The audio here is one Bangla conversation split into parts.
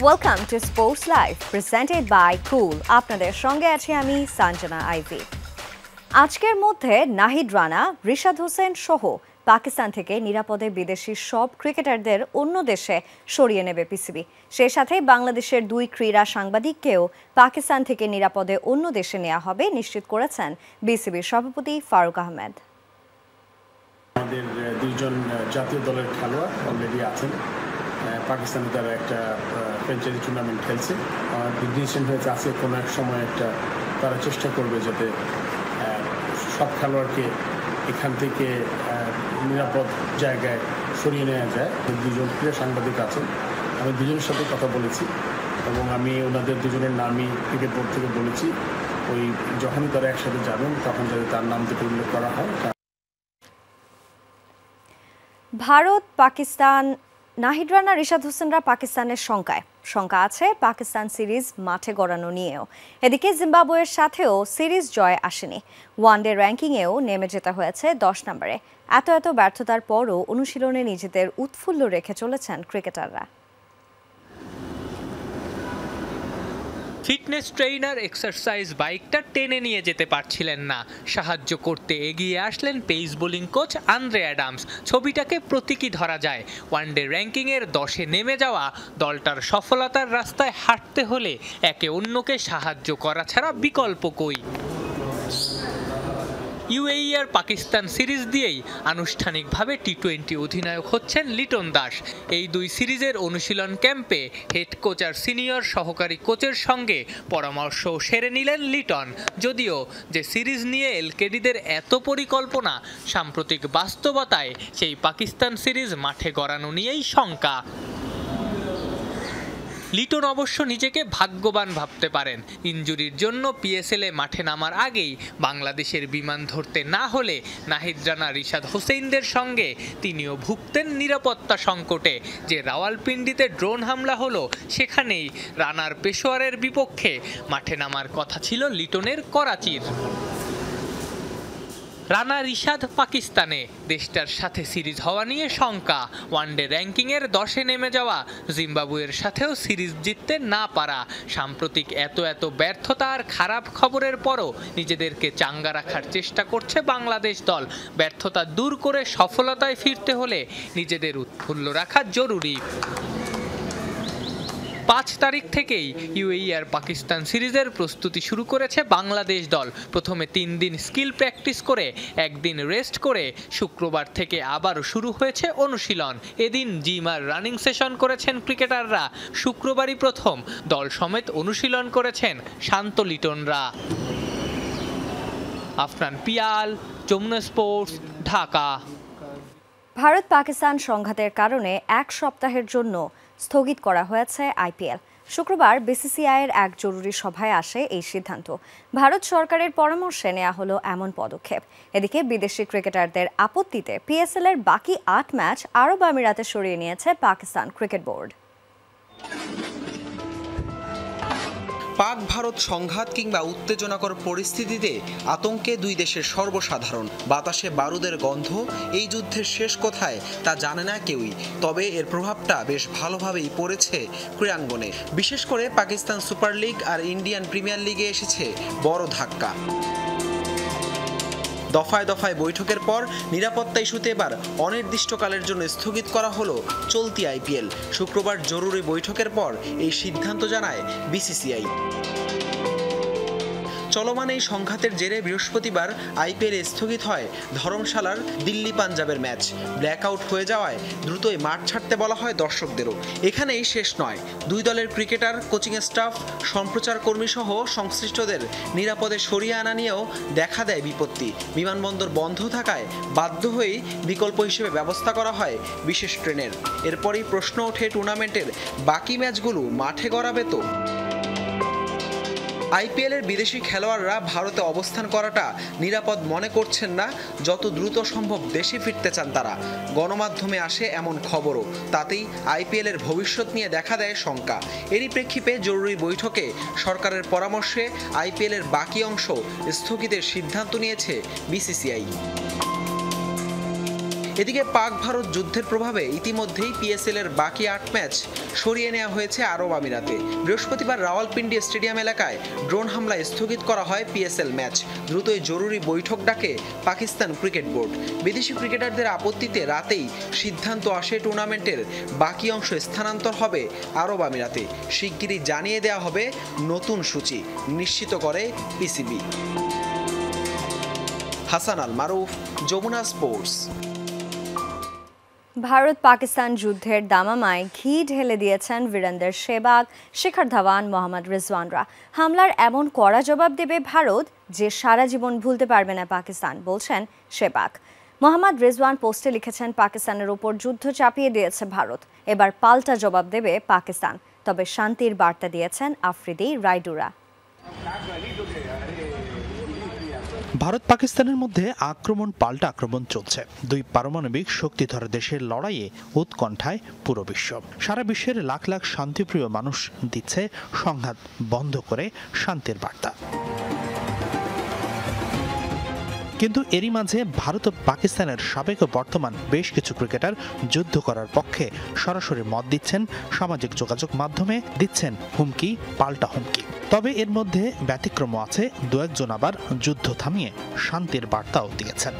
Welcome to Sports Live, presented by Cool. আপনাদের সঙ্গে আছি আমি সঞ্জনা আইভি। আজকের মধ্যে নাহিদ রানা, রিশাদ হোসেন সহ পাকিস্তান থেকে নিরাপদে বিদেশি সব ক্রিকেটারদের অন্য দেশে সরিয়ে নেবে পিসিবি। সেই সাথে বাংলাদেশের 2 ক্রীড়া সাংবাদিককেও পাকিস্তান থেকে নিরাপদে অন্য দেশে নেওয়া হবে নিশ্চিত করেছেন বিসিবির সভাপতি ফারুক আহমেদ। আমাদের 2জন জাতীয় দলের খেলোয়াড় অলরেডি আছেন পাকিস্তানে, তারা একটা ফ্র্যাঞ্চাইজি টুর্নামেন্ট খেলছে। ডিসিশন হয়েছে আজকে কোনো এক সময় একটা তারা চেষ্টা করবে যাতে সব খেলোয়াড়কে এখান থেকে নিরাপদ জায়গায় সরিয়ে নেওয়া যায়। 2জন ক্রীড়া সাংবাদিক আছেন, আমি 2জনের সাথে কথা বলেছি এবং আমি ওনাদের 2জনের নামই ক্রিকেট বোর্ড থেকে বলেছি ওই যখনই তারা একসাথে যাবেন তখন যাতে তার নাম থেকে উল্লেখ করা হয়। ভারত, পাকিস্তান, নাহিদ রানা, রিশাদ হোসেনরা পাকিস্তানের শঙ্কা আছে পাকিস্তান সিরিজ মাঠে গড়ানো নিয়েও। এদিকে জিম্বাবুয়ের সাথেও সিরিজ জয় আসেনি। ওয়ানডে র্যাঙ্কিংয়েও নেমে যেতে হয়েছে 10 নম্বরে। এত ব্যর্থতার পরও অনুশীলনে নিজেদের উৎফুল্ল রেখে চলেছেন ক্রিকেটাররা। ফিটনেস ট্রেইনার এক্সারসাইজ বাইকটা টেনে নিয়ে যেতে পারছিলেন না, সাহায্য করতে এগিয়ে আসলেন pace bowling coach Andre Adams. ছবিটাকে প্রতীকী ধরা যায়। ওয়ানডে র্যাঙ্কিংয়ের 10-এ নেমে যাওয়া দলটার সফলতার রাস্তায় হাঁটতে হলে একে অন্যকে সাহায্য করা ছাড়া বিকল্প কই। ইউএই আর পাকিস্তান সিরিজ দিয়েই আনুষ্ঠানিকভাবে টি-20 অধিনায়ক হচ্ছেন লিটন দাস। এই 2 সিরিজের অনুশীলন ক্যাম্পে হেড কোচ আর সিনিয়র সহকারী কোচের সঙ্গে পরামর্শও সেরে নিলেন লিটন। যদিও যে সিরিজ নিয়ে এলকেডিদের এত পরিকল্পনা, সাম্প্রতিক বাস্তবতায় সেই পাকিস্তান সিরিজ মাঠে গড়ানো নিয়েই শঙ্কা। লিটন অবশ্য নিজেকে ভাগ্যবান ভাবতে পারেন। ইনজুরির জন্য পিএসএলে মাঠে নামার আগেই বাংলাদেশের বিমান ধরতে না হলে নাহিদ রানা, রিশাদ হোসেনদের সঙ্গে তিনিও ভুগতেন নিরাপত্তা সংকটে। যে রাওয়ালপিন্ডিতে ড্রোন হামলা হলো সেখানেই রানার পেশোয়ারের বিপক্ষে মাঠে নামার কথা ছিল লিটনের করাচির। রানা, রিশাদ পাকিস্তানে, দেশটার সাথে সিরিজ হওয়া নিয়ে শঙ্কা। ওয়ানডে র্যাঙ্কিংয়ের 10-এ নেমে যাওয়া জিম্বাবুয়ের সাথেও সিরিজ জিততে না পারা, সাম্প্রতিক এত ব্যর্থতা আর খারাপ খবরের পরও নিজেদেরকে চাঙ্গা রাখার চেষ্টা করছে বাংলাদেশ দল। ব্যর্থতা দূর করে সফলতায় ফিরতে হলে নিজেদের উৎফুল্ল রাখা জরুরি। 5 তারিখ থেকেই ইউএই আর পাকিস্তান সিরিজের প্রস্তুতি শুরু করেছে বাংলাদেশ দল। প্রথমে 3 দিন স্কিল প্র্যাকটিস করে 1 দিন রেস্ট করে শুক্রবার থেকে আবারও শুরু হয়েছে অনুশীলন। এদিন জিম আর রানিং সেশন করেছেন ক্রিকেটাররা। শুক্রবারই প্রথম দল সমেত অনুশীলন করেছেন শান্ত লিটনরা। আফনান পিয়াল, যমুনা স্পোর্টস, ঢাকা। ভারত পাকিস্তান সংঘাতের কারণে 1 সপ্তাহের জন্য স্থগিত করা হয়েছে আইপিএল। শুক্রবার বিসিসিআইয়ের এক জরুরি সভায় আসে এই সিদ্ধান্ত। ভারত সরকারের পরামর্শে নেওয়া হলো এমন পদক্ষেপ। এদিকে বিদেশি ক্রিকেটারদের আপত্তিতে পিএসএল-এর বাকি 8 ম্যাচ আরব আমিরাতে সরিয়ে নিয়েছে পাকিস্তান ক্রিকেট বোর্ড। পাক ভারত সংঘাত কিংবা উত্তেজনাকর পরিস্থিতিতে আতঙ্কে 2 দেশের সর্বসাধারণ। বাতাসে বারুদের গন্ধ। এই যুদ্ধের শেষ কোথায় তা জানে না কেউই, তবে এর প্রভাবটা বেশ ভালোভাবেই পড়েছে ক্রীড়াঙ্গনে। বিশেষ করে পাকিস্তান সুপার লিগ আর ইন্ডিয়ান প্রিমিয়ার লিগে এসেছে বড় ধাক্কা। দফায় দফায় বৈঠকের পর নিরাপত্তা ইস্যুতে এবার অনির্দিষ্টকালের জন্য স্থগিত করা হলো চলতি আইপিএল। শুক্রবার জরুরি বৈঠকের পর এই সিদ্ধান্ত জানায় বিসিসিআই। চলমান এই সংঘাতের জেরে বৃহস্পতিবার আইপিএল স্থগিত হয় ধর্মশালার দিল্লি পাঞ্জাবের ম্যাচ। ব্ল্যাকআউট হয়ে যাওয়ায় দ্রুতই মাঠ ছাড়তে বলা হয় দর্শকদেরও। এখানেই শেষ নয়। 2 দলের ক্রিকেটার, কোচিং স্টাফ, সম্প্রচার কর্মী সহ সংশ্লিষ্টদের নিরাপদে সরিয়ে আনা নিয়েও দেখা দেয় বিপত্তি। বিমানবন্দর বন্ধ থাকায় বাধ্য হয়েই বিকল্প হিসেবে ব্যবস্থা করা হয় বিশেষ ট্রেনের। এরপরই প্রশ্ন ওঠে টুর্নামেন্টের বাকি ম্যাচগুলো মাঠে গড়াবে তো। আইপিএলের বিদেশি খেলোয়াড়রা ভারতে অবস্থান করাটা নিরাপদ মনে করছেন না। যত দ্রুত সম্ভব দেশে ফিরতে চান তারা। গণমাধ্যমে আসে এমন খবরও, তাতেই আইপিএলের ভবিষ্যৎ নিয়ে দেখা দেয় শঙ্কা। এরই প্রেক্ষিতে জরুরি বৈঠকে সরকারের পরামর্শে আইপিএলের বাকি অংশ স্থগিতের সিদ্ধান্ত নিয়েছে বিসিসিআই। এদিকে পাক ভারত যুদ্ধের প্রভাবে ইতিমধ্যেই পিএসএল এর বাকি 8 ম্যাচ সরিয়ে নেওয়া হয়েছে আরব আমিরাতে। বৃহস্পতিবার রাওয়ালপিন্ডি স্টেডিয়াম এলাকায় ড্রোন হামলায় স্থগিত করা হয় পিএসএল ম্যাচ। দ্রুতই জরুরি বৈঠক ডাকে পাকিস্তান ক্রিকেট বোর্ড। বিদেশি ক্রিকেটারদের আপত্তিতে রাতেই সিদ্ধান্ত আসে টুর্নামেন্টের বাকি অংশ স্থানান্তর হবে আরব আমিরাতে। শিগগিরই জানিয়ে দেওয়া হবে নতুন সূচি, নিশ্চিত করে পিসিবি। হাসান আল মারুফ, যমুনা স্পোর্টস। ভারত পাকিস্তান যুদ্ধের দামামায় ঘি ঢেলে দিয়েছেন বীরেন্দর সেহবাগ, শিখর ধাওয়ান, মোহাম্মদ রিজওয়ানরা। হামলার এমন কড়া জবাব দেবে ভারত যে সারা জীবন ভুলতে পারবে না পাকিস্তান, বলছেন সেহবাগ। মোহাম্মদ রিজওয়ান পোস্টে লিখেছেন, পাকিস্তানের উপর যুদ্ধ চাপিয়ে দিয়েছে ভারত, এবার পাল্টা জবাব দেবে পাকিস্তান। তবে শান্তির বার্তা দিয়েছেন আফ্রিদি রাইডুরা। ভারত পাকিস্তানের মধ্যে আক্রমণ পাল্টা আক্রমণ চলছে। দুই পারমাণবিক শক্তিধর দেশের লড়াইয়ে উৎকণ্ঠায় পুরো বিশ্ব। সারা বিশ্বের লাখ লাখ শান্তিপ্রিয় মানুষ দিচ্ছে সংঘাত বন্ধ করে শান্তির বার্তা। কিন্তু এরই মাঝে ভারত ও পাকিস্তানের সাবেক ও বর্তমান বেশ কিছু ক্রিকেটার যুদ্ধ করার পক্ষে সরাসরি মত দিচ্ছেন, সামাজিক যোগাযোগ মাধ্যমে দিচ্ছেন হুমকি পাল্টা হুমকি। তবে এর মধ্যে ব্যতিক্রম আছে, দু একজন আবার যুদ্ধ থামিয়ে শান্তির বার্তাও দিয়েছেন।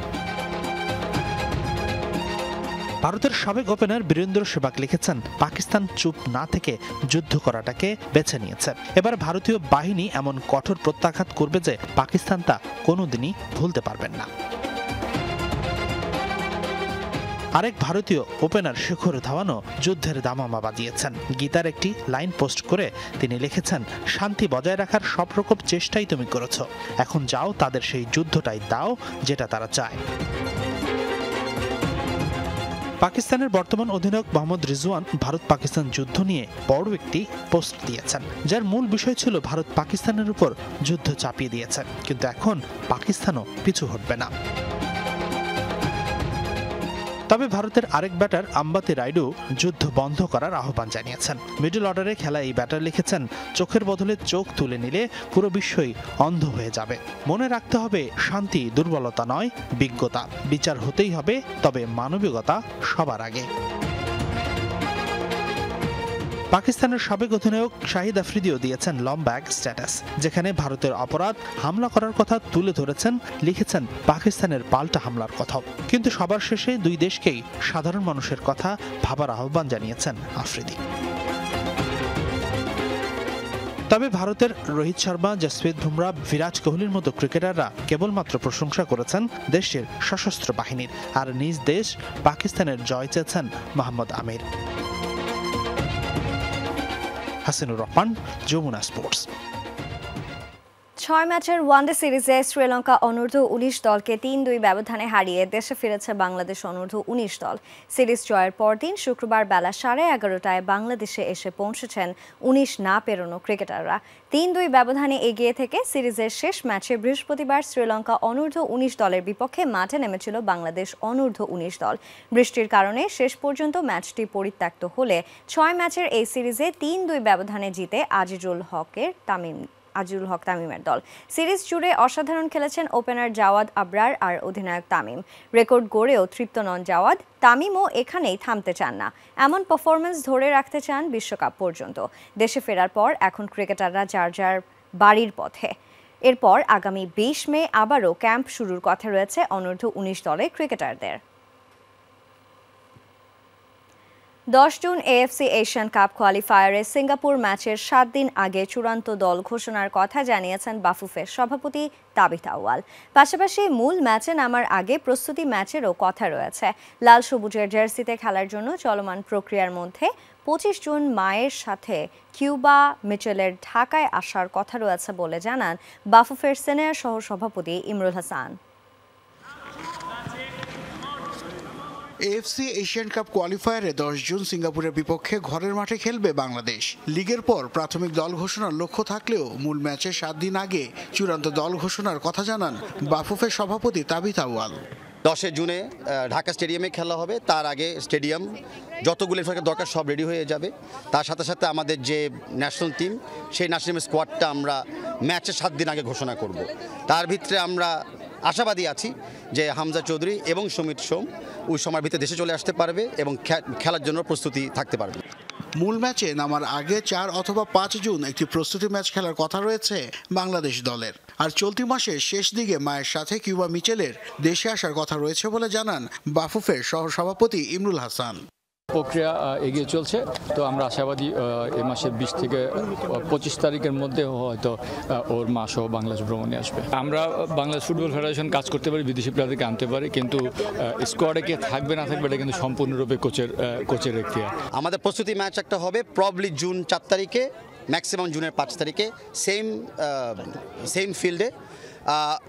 ভারতের সাবেক ওপেনার বীরেন্দর সেহবাগ লিখেছেন, পাকিস্তান চুপ না থেকে যুদ্ধ করাটাকে বেছে নিয়েছে। এবার ভারতীয় বাহিনী এমন কঠোর প্রত্যাঘাত করবে যে পাকিস্তান তা কোনোদিনই ভুলতে পারবেন না। আরেক ভারতীয় ওপেনার শিখর ধাওয়ানও যুদ্ধের দামামা বাজিয়েছেন। গীতার একটি লাইন পোস্ট করে তিনি লিখেছেন, শান্তি বজায় রাখার সব রকম চেষ্টাই তুমি করেছো, এখন যাও তাদের সেই যুদ্ধটাই দাও যেটা তারা চায়। পাকিস্তানের বর্তমান অধিনায়ক মোহাম্মদ রিজওয়ান ভারত পাকিস্তান যুদ্ধ নিয়ে বড় একটি পোস্ট দিয়েছেন, যার মূল বিষয় ছিল ভারত পাকিস্তানের উপর যুদ্ধ চাপিয়ে দিয়েছে, কিন্তু এখন পাকিস্তানও পিছু হটবে না। তবে ভারতের আরেক ব্যাটার আম্বাতি রাইডু যুদ্ধ বন্ধ করার আহ্বান জানিয়েছেন। মিডল অর্ডারে খেলা এই ব্যাটার লিখেছেন, চোখের বদলে চোখ তুলে নিলে পুরো বিশ্বই অন্ধ হয়ে যাবে। মনে রাখতে হবে, শান্তি দুর্বলতা নয়, বিজ্ঞতা। বিচার হতেই হবে, তবে মানবিকতা সবার আগে। পাকিস্তানের সাবেক অধিনায়ক শাহিদ আফ্রিদিও দিয়েছেন লম্বা এক স্ট্যাটাস, যেখানে ভারতের অপরাধ হামলা করার কথা তুলে ধরেছেন, লিখেছেন পাকিস্তানের পাল্টা হামলার কথাও। কিন্তু সবার শেষে দুই দেশকেই সাধারণ মানুষের কথা ভাবার আহ্বান জানিয়েছেন আফ্রিদি। তবে ভারতের রোহিত শর্মা, জসপ্রীত বুমরা, বিরাট কোহলির মতো ক্রিকেটাররা কেবলমাত্র প্রশংসা করেছেন দেশটির সশস্ত্র বাহিনীর, আর নিজ দেশ পাকিস্তানের জয় চেয়েছেন মোহাম্মদ আমির। হাসিনুর রহমান, যমুনা স্পোর্টস। 6 ম্যাচের ওয়ানডে সিরিজে শ্রীলঙ্কা অনূর্ধ্ব 19 দলকে 3-2 ব্যবধানে হারিয়ে দেশে ফিরেছে বাংলাদেশ অনূর্ধ্ব 19 দল। সিরিজ জয়ের পরদিন শুক্রবার বেলা 11:30টায় বাংলাদেশে এসে পৌঁছেছেন 19 না পেরোনো ক্রিকেটাররা। 3-2 ব্যবধানে এগিয়ে থেকে সিরিজের শেষ ম্যাচে বৃহস্পতিবার শ্রীলঙ্কা অনূর্ধ্ব 19 দলের বিপক্ষে মাঠে নেমেছিল বাংলাদেশ অনূর্ধ্ব 19 দল। বৃষ্টির কারণে শেষ পর্যন্ত ম্যাচটি পরিত্যক্ত হলে 6 ম্যাচের এই সিরিজে 3-2 ব্যবধানে জিতে আজিজুল হক তামিমের দল। সিরিজ জুড়ে অসাধারণ খেলেছেন ওপেনার জাওয়াদ আবরার আর অধিনায়ক তামিম। রেকর্ড গড়েও তৃপ্ত নন জাওয়াদ, তামিমও এখানেই থামতে চান না, এমন পারফরমেন্স ধরে রাখতে চান বিশ্বকাপ পর্যন্ত। দেশে ফেরার পর এখন ক্রিকেটাররা যার যার বাড়ির পথে। এরপর আগামী 20 মে আবারও ক্যাম্প শুরুর কথা রয়েছে অনূর্ধ্ব 19 দলের ক্রিকেটারদের। 10 জুন এএফসি এশিয়ান কাপ কোয়ালিফায়ারে সিঙ্গাপুর ম্যাচের 7 দিন আগে চূড়ান্ত দল ঘোষণার কথা জানিয়েছেন বাফুফের সভাপতি তাবিথ আউয়াল। পাশাপাশি মূল ম্যাচে নামার আগে প্রস্তুতি ম্যাচেরও কথা রয়েছে। লাল সবুজের জার্সিতে খেলার জন্য চলমান প্রক্রিয়ার মধ্যে 25 জুন মায়ের সাথে কিউবা মিচেলের ঢাকায় আসার কথা রয়েছে বলে জানান বাফুফের সিনিয়র সহসভাপতি Imrul Hasan. AFC Asian cup কোয়ালিফায়ারে 10 জুন সিঙ্গাপুরের বিপক্ষে ঘরের মাঠে খেলবে বাংলাদেশ। লিগের পর প্রাথমিক দল ঘোষণার লক্ষ্য থাকলেও মূল ম্যাচের 7 দিন আগে চূড়ান্ত দল ঘোষণার কথা জানান বাফুফের সভাপতি তাবিথ আউয়াল। 10 জুনে ঢাকা স্টেডিয়ামে খেলা হবে, তার আগে স্টেডিয়াম যতগুলো দরকার সব রেডি হয়ে যাবে। তার সাথে সাথে আমাদের যে ন্যাশনাল টিম, সেই ন্যাশনাল স্কোয়াডটা আমরা ম্যাচের 7 দিন আগে ঘোষণা করব। তার ভিতরে আমরা আশাবাদী আছি যে হামজা চৌধুরী এবং সুমিত সোম ওই সময়ের ভিতরে দেশে চলে আসতে পারবে এবং খেলার জন্য প্রস্তুতি থাকতে পারবে। মূল ম্যাচে নামার আগে 4 অথবা 5 জুন একটি প্রস্তুতি ম্যাচ খেলার কথা রয়েছে বাংলাদেশ দলের। আর চলতি মাসের শেষ দিকে মায়ের সাথে কিউবা মিচেলের দেশে আসার কথা রয়েছে বলে জানান বাফুফের সহসভাপতি ইমরুল হাসান। প্রক্রিয়া এগিয়ে চলছে, তো আমরা আশাবাদী এই মাসের 20 থেকে 25 তারিখের মধ্যে হয়তো ওর মা সহ বাংলাদেশ ভ্রমণে আসবে। আমরা বাংলাদেশ ফুটবল ফেডারেশন কাজ করতে পারি, বিদেশি প্লেয়ারদেরকে আনতে পারি, কিন্তু স্কোয়াডে কে থাকবে না থাকবে এটা কিন্তু সম্পূর্ণরূপে কোচের এখতিয়ার। আমাদের প্রস্তুতি ম্যাচ একটা হবে প্রবলি জুন 4 তারিখে, ম্যাক্সিমাম জুনের 5 তারিখে, সেম ফিল্ডে।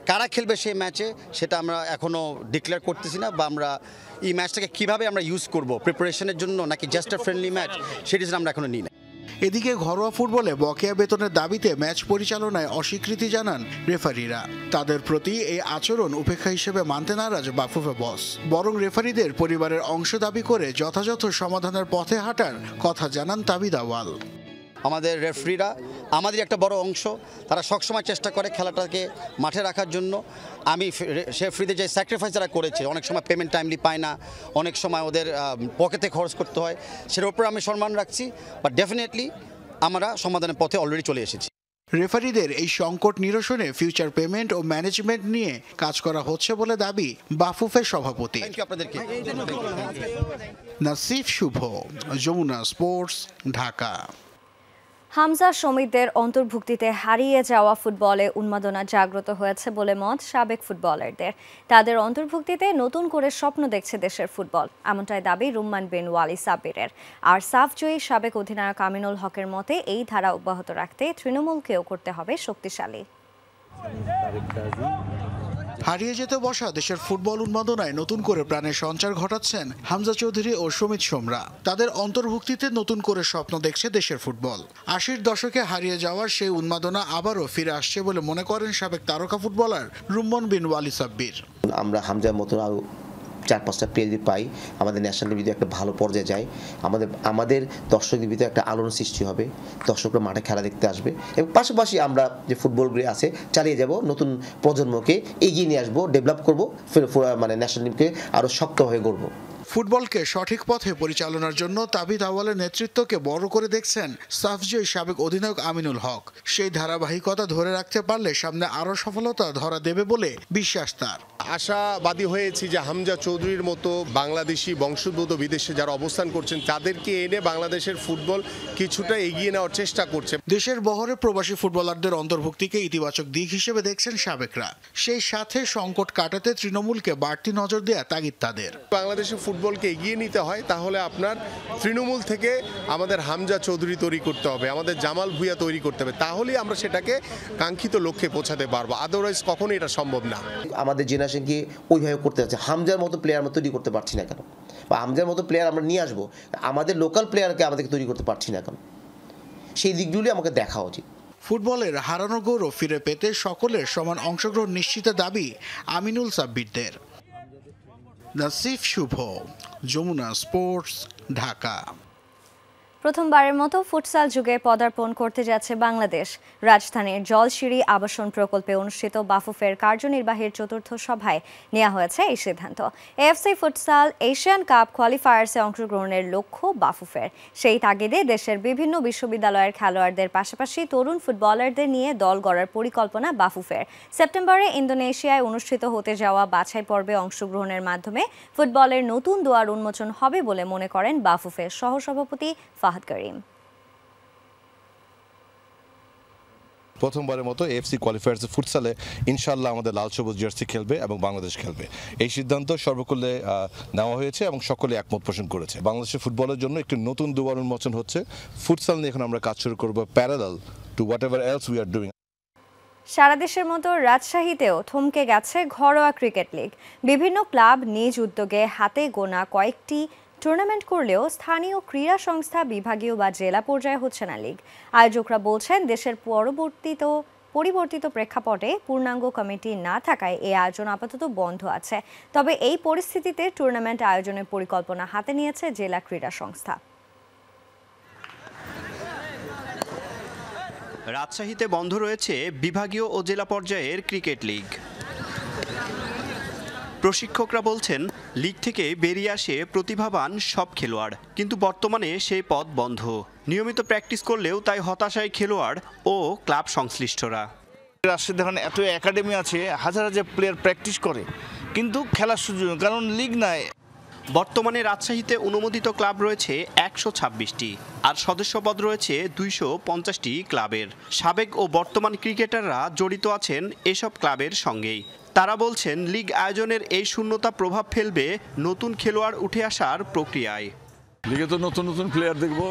কারা খেলবে সেই ম্যাচে সেটা আমরা এখনও ডিক্লেয়ার করতেছি না, বা আমরা এই ম্যাচটাকে কীভাবে আমরা ইউজ করব প্রিপারেশনের জন্য নাকি জাস্ট আ ফ্রেন্ডলি ম্যাচ সেই ডিসিশন আমরা এখনও নিই না। এদিকে ঘরোয়া ফুটবলে বকেয়া বেতনের দাবিতে ম্যাচ পরিচালনায় অস্বীকৃতি জানান রেফারিরা। তাদের প্রতি এই আচরণ উপেক্ষা হিসেবে মানতে নারাজ বাফুফে বস, বরং রেফারিদের পরিবারের অংশ দাবি করে যথাযথ সমাধানের পথে হাঁটার কথা জানান তাবিদ আওয়াল। আমাদের রেফারিরা আমাদের একটা বড় অংশ, তারা সবসময় চেষ্টা করে খেলাটাকে মাঠে রাখার জন্য। আমি রেফারিদের যে স্যাক্রিফাইস যারা করেছে, অনেক সময় পেমেন্ট টাইমলি পায় না, অনেক সময় ওদের পকেটে খরচ করতে হয়, সেটার উপর আমি সম্মান রাখছি, বাট ডেফিনেটলি আমরা সমাধানের পথে অলরেডি চলে এসেছি। রেফারিদের এই সংকট নিরসনে ফিউচার পেমেন্ট ও ম্যানেজমেন্ট নিয়ে কাজ করা হচ্ছে বলে দাবি বাফুফের সভাপতি। নাসিফ শুভ, যমুনা স্পোর্টস, ঢাকা। হামজা সমিতদের অন্তর্ভুক্তিতে হারিয়ে যাওয়া ফুটবলে উন্মাদনা জাগ্রত হয়েছে বলে মত সাবেক ফুটবলারদের। তাদের অন্তর্ভুক্তিতে নতুন করে স্বপ্ন দেখছে দেশের ফুটবল, এমনটাই দাবি রুম্মান বিন ওয়ালি সাব্বিরের। আর সাফজয়ী সাবেক অধিনায়ক আমিনুল হকের মতে এই ধারা অব্যাহত রাখতে তৃণমূলকেও করতে হবে শক্তিশালী। হারিয়ে যেতে বসা দেশের ফুটবল উন্মাদনায় নতুন করে প্রাণের সঞ্চার ঘটাচ্ছেন হামজা চৌধুরী ও সুমিত সোমরা। তাদের অন্তর্ভুক্তিতে নতুন করে স্বপ্ন দেখছে দেশের ফুটবল। 80-র দশকে হারিয়ে যাওয়ার সেই উন্মাদনা আবারও ফিরে আসছে বলে মনে করেন সাবেক তারকা ফুটবলার রুম্মান বিন ওয়ালি সাব্বির। আমরা হামজার মতো 4-5টা প্লেয়ার যদি পাই, আমাদের ন্যাশনাল যদি একটা ভালো পর্যায়ে যায়, আমাদের দর্শকদের ভিতরে একটা আলোড়ন সৃষ্টি হবে, দর্শকরা মাঠে খেলা দেখতে আসবে, এবং পাশাপাশি আমরা যে ফুটবলগুলি আছে চালিয়ে যাব, নতুন প্রজন্মকে এগিয়ে নিয়ে আসবো, ডেভেলপ করবো, মানে ন্যাশনাল টিমকে আরও শক্ত হয়ে গড়বো। ফুটবলকে সঠিক পথে পরিচালনার জন্য তাবিদ আওয়ালের নেতৃত্বকে বড় করে দেখছেন সাফজয়ী সাবেক অধিনায়ক আমিনুল হক। সেই ধারাবাহিকতা ধরে রাখতে পারলে সামনে আরও সফলতা ধরা দেবে বলে বিশ্বাস তার। আশাবাদী হয়েছি যে হামজা চৌধুরীর মতো বাংলাদেশি বংশোদ্ভূত বিদেশে যারা অবস্থান করছেন তাদেরকে এনে বাংলাদেশের ফুটবল কিছুটা এগিয়ে নেওয়ার চেষ্টা করছে। দেশের বহরে প্রবাসী ফুটবলারদের অন্তর্ভুক্তিকে ইতিবাচক দিক হিসেবে দেখছেন সাবেকরা। সেই সাথে সংকট কাটাতে তৃণমূলকে বাড়তি নজর দেয়া তাগিদ তাদের। বাংলাদেশের ফুটবলকে এগিয়ে নিতে হয় তাহলে আপনার তৃণমূল থেকে আমাদের হামজা চৌধুরী তৈরি করতে হবে, আমাদের জামাল ভুঁইয়া তৈরি করতে হবে, তাহলেই আমরা সেটাকে কাঙ্ক্ষিত লক্ষ্যে পৌঁছাতে পারবো, আদারওয়াইজ কখনোই এটা সম্ভব না। আমাদের জেনারেশনকে ওইভাবে করতে হচ্ছে, হামজার মতো প্লেয়ার আমরা তৈরি করতে পারছি না কেন, বা হামজার মতো প্লেয়ার আমরা নিয়ে আসবো, আমাদের লোকাল প্লেয়ারকে আমাদেরকে তৈরি করতে পারছি না কেন, সেই দিকগুলি আমাকে দেখা উচিত। ফুটবলের হারানো গৌরব ফিরে পেতে সকলের সমান অংশগ্রহণ নিশ্চিত দাবি আমিনুল সাব্বিরদের। নাসিফ শুভ, যমুনা স্পোর্টস, ঢাকা। প্রথমবারের মতো ফুটসাল যুগে পদার্পণ করতে যাচ্ছে বাংলাদেশ। রাজধানীর জলসিঁড়ি আবাসন প্রকল্পে অনুষ্ঠিত বাফুফের কার্যনির্বাহীর চতুর্থ সভায় নেওয়া হয়েছে এই সিদ্ধান্ত। এএফসি ফুটসাল এশিয়ান কাপ কোয়ালিফায়ার্সে অংশগ্রহণের লক্ষ্য বাফুফের। সেই তাগিদে দেশের বিভিন্ন বিশ্ববিদ্যালয়ের খেলোয়াড়দের পাশাপাশি তরুণ ফুটবলারদের নিয়ে দল গড়ার পরিকল্পনা বাফুফের। সেপ্টেম্বরে ইন্দোনেশিয়ায় অনুষ্ঠিত হতে যাওয়া বাছাই পর্বে অংশগ্রহণের মাধ্যমে ফুটবলের নতুন দুয়ার উন্মোচন হবে বলে মনে করেন বাফুফের সহসভাপতি ফাহাদ করিম। প্রথমবারের মতো এএফসি কোয়ালিফায়ার্স ফুটসালে ইনশাআল্লাহ আমাদের লাল সবুজ জার্সি খেলবে এবং বাংলাদেশ খেলবে, এই সিদ্ধান্ত সর্বকুলে নেওয়া হয়েছে এবং সকলে একমত পোষণ করেছে। বাংলাদেশের ফুটবলের জন্য একটি নতুন দুয়ার উন্মোচন হচ্ছে। ফুটসাল নিয়ে এখন আমরা কাজ শুরু করব parallel to whatever else we are doing. সারা দেশের মতো রাজশাহীতেও থমকে গেছে ঘরোয়া ক্রিকেট লিগ। বিভিন্ন ক্লাব নিজ উদ্যোগে হাতে গোনা কয়েকটি টুর্নামেন্ট করলেও স্থানীয় ক্রীড়া সংস্থা বিভাগীয় বা জেলা পর্যায়ে হচ্ছে না লিগ। আয়োজকরা বলছেন দেশের পরিবর্তিত প্রেক্ষাপটে পূর্ণাঙ্গ কমিটি না থাকায় এই আয়োজন আপাতত বন্ধ আছে। তবে এই পরিস্থিতিতে টুর্নামেন্ট আয়োজনের পরিকল্পনা হাতে নিয়েছে জেলা ক্রীড়া সংস্থা। রাজশাহীতে বন্ধ রয়েছে বিভাগীয় ও জেলা পর্যায়ের ক্রিকেট লিগ। প্রশিক্ষকরা বলছেন লিগ থেকে বেরিয়ে আসে প্রতিভাবান সব খেলোয়াড়, কিন্তু বর্তমানে সেই পথ বন্ধ। নিয়মিত প্র্যাকটিস করলেও তাই হতাশায় খেলোয়াড় ও ক্লাব সংশ্লিষ্টরা। রাজশাহী দেখেন এত একাডেমি আছে, হাজার হাজার প্লেয়ার প্র্যাকটিস করে, কিন্তু খেলার সুযোগ কারণ লিগ নাই। বর্তমানে রাজশাহীতে অনুমোদিত ক্লাব রয়েছে 126টি, আর সদস্যপদ রয়েছে 250টি ক্লাবের। সাবেক ও বর্তমান ক্রিকেটাররা জড়িত আছেন এসব ক্লাবের সঙ্গেই। তারা বলছেন লিগ আয়োজনের এই শূন্যতা প্রভাব ফেলবে নতুন খেলোয়াড় উঠে আসার প্রক্রিয়ায়। লিগে তো নতুন নতুন প্লেয়ার দেখব,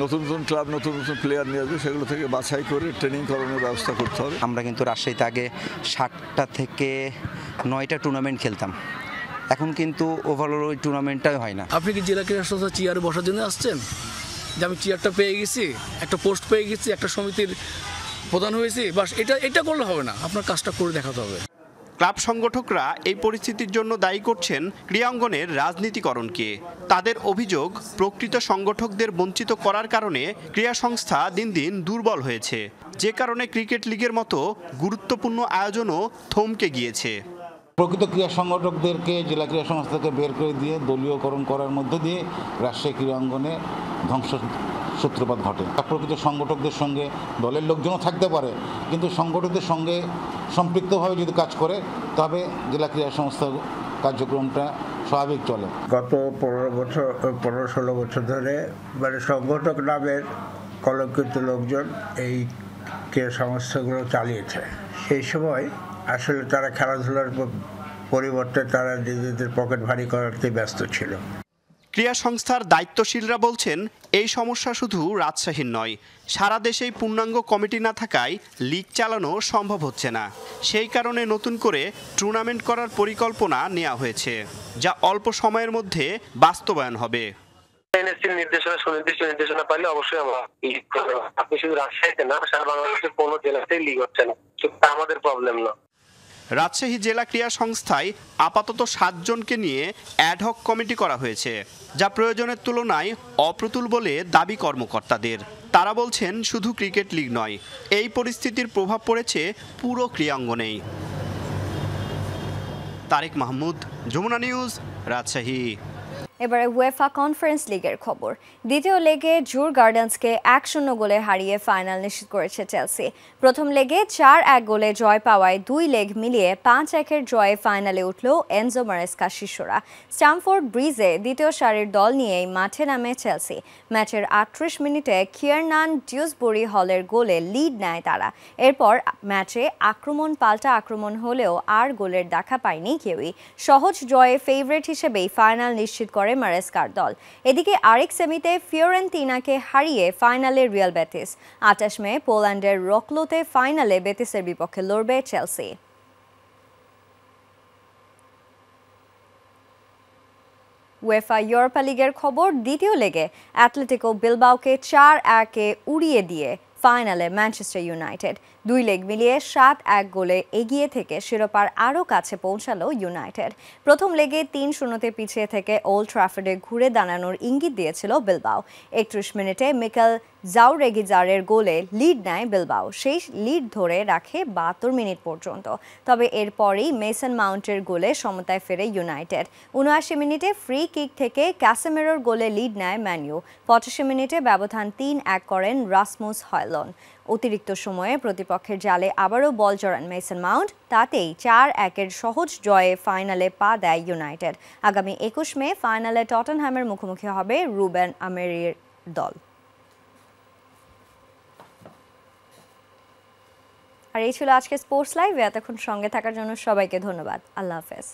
নতুন নতুন ক্লাব নতুন নতুন প্লেয়ার নিয়ে আসবে, সেগুলো থেকে বাছাই করে ট্রেনিং করানোর ব্যবস্থা করতে হবে। আমরা কিন্তু রাজশাহীতে আগে 7টা থেকে 9টা টুর্নামেন্ট খেলতাম, এখন কিন্তু ওভারঅল ওই টুর্নামেন্টটাই হয় না। আপনি কি জেলা ক্রীড়া সংস্থা চেয়ারে বসার জন্য আসছেন যে আমি চেয়ারটা পেয়ে গেছি, একটা পোস্ট পেয়ে গেছি, একটা সমিতির প্রধান হয়েছি, বাস এটা করলে হবে না, আপনার কাজটা করে দেখাতে হবে। ক্লাব সংগঠকরা এই পরিস্থিতির জন্য দায়ী করছেন ক্রীড়াঙ্গনের রাজনীতিকরণকে। তাদের অভিযোগ, প্রকৃত সংগঠকদের বঞ্চিত করার কারণে ক্রীড়া সংস্থা দিন দিন দুর্বল হয়েছে, যে কারণে ক্রিকেট লিগের মতো গুরুত্বপূর্ণ আয়োজনও থমকে গিয়েছে। প্রকৃত ক্রীড়া সংগঠকদেরকে জেলা ক্রীড়া সংস্থাকে বের করে দিয়ে দলীয়করণ করার মধ্য দিয়ে রাজশাহী ক্রীড়াঙ্গনে ধ্বংস সূত্রপাত ঘটে। প্রকৃত সংগঠকদের সঙ্গে দলের লোকজনও থাকতে পারে, কিন্তু সংগঠকদের সঙ্গে সম্পৃক্তভাবে যদি কাজ করে তবে জেলা ক্রীড়া সংস্থা কার্যক্রমটা স্বাভাবিক চলে। গত 15-16 বছর ধরে মানে সংগঠক নামের কলঙ্কিত লোকজন এই ক্রীড়া সংস্থাগুলো চালিয়েছে। সেই সময় আসলে তারা খেলাধুলার পরিবর্তে তারা নিজেদের পকেট ভারী করাতে ব্যস্ত ছিল। ক্রীড়া সংস্থার দায়িত্বশীলরা বলছেন এই সমস্যা শুধু রাজশাহীর নয়, সারা দেশেই পূর্ণাঙ্গ কমিটি না থাকায় লিগ চালানো সম্ভব হচ্ছে না। সেই কারণে নতুন করে টুর্নামেন্ট করার পরিকল্পনা নেওয়া হয়েছে, যা অল্প সময়ের মধ্যে বাস্তবায়ন হবে। সুনির্দিষ্ট নির্দেশনা পাইলে অবশ্যই আমরা লিগ করব। আপনি শুধু রাজশাহীতে না, সারা বাংলাদেশের কোনো জেলাতেই লিগ হচ্ছে না, সেটা আমাদের প্রবলেম না। রাজশাহী জেলা ক্রীড়া সংস্থায় আপাতত 7 জনকে নিয়ে অ্যাডহক কমিটি করা হয়েছে, যা প্রয়োজনের তুলনায় অপ্রতুল বলে দাবি কর্মকর্তাদের। তারা বলছেন শুধু ক্রিকেট লিগ নয়, এই পরিস্থিতির প্রভাব পড়েছে পুরো ক্রীড়াঙ্গনেই। তারেক মাহমুদ, যমুনা নিউজ, রাজশাহী। এবারে উয়েফা কনফারেন্স লিগের খবর। দ্বিতীয় লেগে জুর গার্ডেন্সকে 1-0 গোলে হারিয়ে ফাইনাল নিশ্চিত করেছে চেলসি। প্রথম লেগে 4-1 গোলে জয় পাওয়ায় 2 লেগ মিলিয়ে 5-1-এর জয়ে ফাইনালে উঠল এনজো মারেস্কা শিষ্যরা। স্ট্যামফোর্ড ব্রিজে দ্বিতীয় সারির দল নিয়েই মাঠে নামে চেলসি। ম্যাচের 38 মিনিটে কিয়ারনান ডিউসবুরি হলের গোলে লিড নেয় তারা। এরপর ম্যাচে পাল্টা আক্রমণ হলেও আর গোলের দেখা পায়নি কেউই। সহজ জয়ে ফেভারিট হিসেবেই ফাইনাল নিশ্চিত করে মারেস্কার দল। এদিকে আরেক সেমিতে ফিওরেন্তিনাকে হারিয়ে ফাইনালে রিয়াল বেটিস। 28 মে পোল্যান্ডের রকলোতে ফাইনালে বেটিসের বিপক্ষে লড়বে চেলসি। উয়েফা ইউরোপা লিগের খবর। দ্বিতীয় লেগে অ্যাটলেটিকো বিলবাওকে 4-1-এ উড়িয়ে দিয়ে ফাইনালে ম্যানচেস্টার ইউনাইটেড। 2 লেগ মিলিয়ে 7-1 গোলে এগিয়ে থেকে শিরোপার আরও কাছে পৌঁছালো ইউনাইটেড। প্রথম লেগে 3-0-তে পিছিয়ে থেকে ওল্ড ট্রাফোর্ডে ঘুরে দাঁড়ানোর ইঙ্গিত দিয়েছিল বিলবাও। 31 মিনিটে মিকেল জাউরেগিজারের গোলে লিড নেয় বিলবাও। সেই লিড ধরে রাখে 72 মিনিট পর্যন্ত। তবে এরপরই মেসন মাউন্টের গোলে সমতায় ফেরে ইউনাইটেড। 79 মিনিটে ফ্রি কিক থেকে ক্যাসেমেরোর গোলে লিড নেয় ম্যানইউ। 85 মিনিটে ব্যবধান 3-1 করেন রাসমুস হয়লন। অতিরিক্ত সময়ে প্রতিপক্ষের জালে আবারও বল জড়ান মেসন মাউন্ট। তাতেই 4-1-এর সহজ জয়ে ফাইনালে পা দেয় ইউনাইটেড। আগামী 21 মে ফাইনালে টটেনহ্যামের মুখোমুখি হবে রুবেন আমেরির দল। আর এই ছিল আজকে স্পোর্টস লাইভ। এতক্ষণ সঙ্গে থাকার জন্য সবাইকে ধন্যবাদ। আল্লাহ হাফেজ।